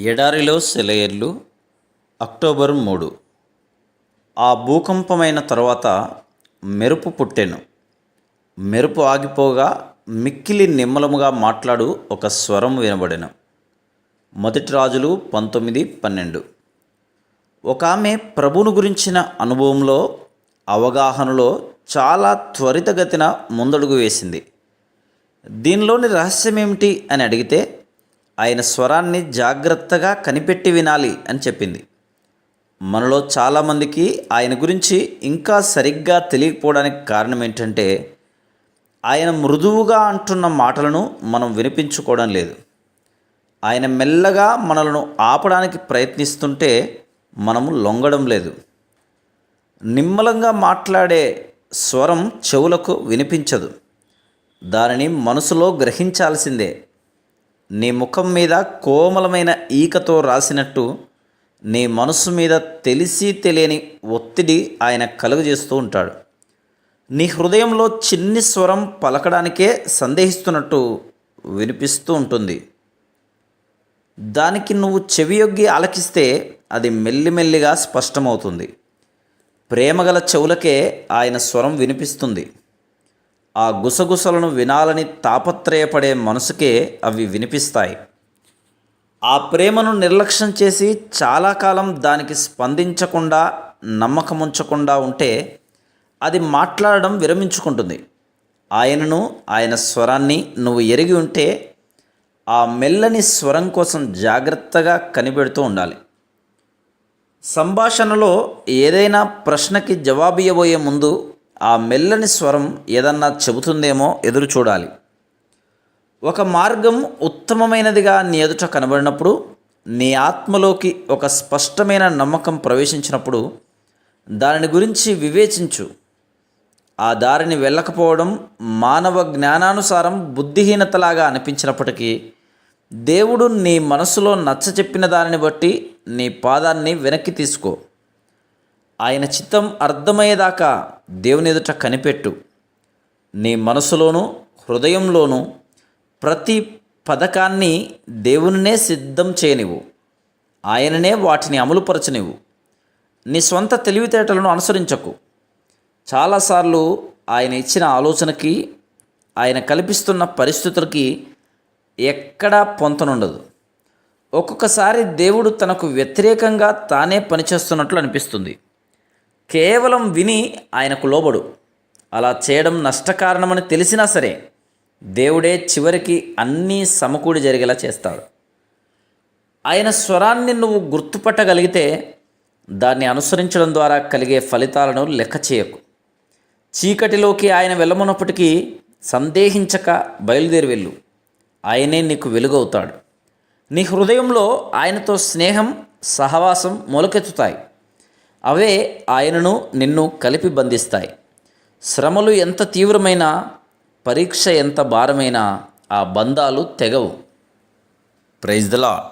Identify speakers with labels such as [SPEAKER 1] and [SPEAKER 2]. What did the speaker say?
[SPEAKER 1] ఎడారిలో సెలయేర్లు అక్టోబర్ 3. ఆ భూకంపమైన తరువాత మెరుపు పుట్టెను. మెరుపు ఆగిపోగా మిక్కిలి నిమ్మలముగా మాట్లాడు ఒక స్వరం వినబడెను. మొదటి రాజులు 19:12. ఒక ఆమె ప్రభువును గురించిన అనుభవంలో, అవగాహనలో చాలా త్వరితగతిన ముందడుగు వేసింది. దీనిలోని రహస్యం ఏమిటి అని అడిగితే, ఆయన స్వరాన్ని జాగ్రత్తగా కనిపెట్టి వినాలి అని చెప్పింది. మనలో చాలామందికి ఆయన గురించి ఇంకా సరిగ్గా తెలియకపోవడానికి కారణం ఏంటంటే, ఆయన మృదువుగా అంటున్న మాటలను మనం వినిపించుకోవడం లేదు. ఆయన మెల్లగా మనలను ఆపడానికి ప్రయత్నిస్తుంటే మనము లొంగడం లేదు. నిమ్మలంగా మాట్లాడే స్వరం చెవులకు వినిపించదు, దానిని మనసులో గ్రహించాల్సిందే. నీ ముఖం మీద కోమలమైన ఈకతో రాసినట్టు నీ మనసు మీద తెలిసి తెలియని ఒత్తిడి ఆయన కలుగజేస్తూ ఉంటాడు. నీ హృదయంలో చిన్ని స్వరం పలకడానికే సందేహిస్తున్నట్టు వినిపిస్తూ ఉంటుంది. దానికి నువ్వు చెవియొగ్గి ఆలకిస్తే అది మెల్లిమెల్లిగా స్పష్టమవుతుంది. ప్రేమగల చెవులకే ఆయన స్వరం వినిపిస్తుంది. ఆ గుసగుసలను వినాలని తాపత్రయపడే మనసుకే అవి వినిపిస్తాయి. ఆ ప్రేమను నిర్లక్ష్యం చేసి చాలా కాలం దానికి స్పందించకుండా, నమ్మకముంచకుండా ఉంటే అది మాట్లాడడం విరమించుకుంటుంది. ఆయనను, ఆయన స్వరాన్ని నువ్వు ఎరిగి ఉంటే ఆ మెల్లని స్వరం కోసం జాగ్రత్తగా కనిపెడుతూ ఉండాలి. సంభాషణలో ఏదైనా ప్రశ్నకి జవాబు ఇవ్వబోయే ముందు ఆ మెల్లని స్వరం ఏదన్నా చెబుతుందేమో ఎదురు చూడాలి. ఒక మార్గం ఉత్తమమైనదిగా నీ ఎదుట కనబడినప్పుడు, నీ ఆత్మలోకి ఒక స్పష్టమైన నమ్మకం ప్రవేశించినప్పుడు దానిని గురించి వివేచించు. ఆ దారిని వెళ్ళకపోవడం మానవ జ్ఞానానుసారం బుద్ధిహీనతలాగా అనిపించినప్పటికీ, దేవుడు నీ మనసులో నచ్చచెప్పిన దానిని బట్టి నీ పాదాన్ని వెనక్కి తీసుకో. ఆయన చిత్తం అర్థమయ్యేదాకా దేవుని ఎదుట కనిపెట్టు. నీ మనసులోనూ హృదయంలోనూ ప్రతి పథకాన్ని దేవునినే సిద్ధం చేయనివ్వు. ఆయననే వాటిని అమలుపరచనివ్వు. నీ స్వంత తెలివితేటలను అనుసరించకు. చాలాసార్లు ఆయన ఇచ్చిన ఆలోచనకి, ఆయన కల్పిస్తున్న పరిస్థితులకి ఎక్కడా పొంతనుండదు. ఒక్కొక్కసారి దేవుడు తనకు వ్యతిరేకంగా తానే పనిచేస్తున్నట్లు అనిపిస్తుంది. కేవలం విని ఆయనకు లోబడు. అలా చేయడం నష్టకారణమని తెలిసినా సరే దేవుడే చివరికి అన్నీ సమకూడి జరిగేలా చేస్తాడు. ఆయన స్వరాన్ని నువ్వు గుర్తుపట్టగలిగితే దాన్ని అనుసరించడం ద్వారా కలిగే ఫలితాలను లెక్క చేయకు. చీకటిలోకి ఆయన వెళ్ళమన్నప్పటికీ సందేహించక బయలుదేరి వెళ్ళు. ఆయనే నీకు వెలుగవుతాడు. నీ హృదయంలో ఆయనతో స్నేహం, సహవాసం మొలకెత్తుతాయి. అవే ఆయనను, నిన్ను కలిపి బంధిస్తాయి. శ్రమలు ఎంత తీవ్రమైనా, పరీక్ష ఎంత భారమైనా ఆ బంధాలు తెగవు. Praise the lord.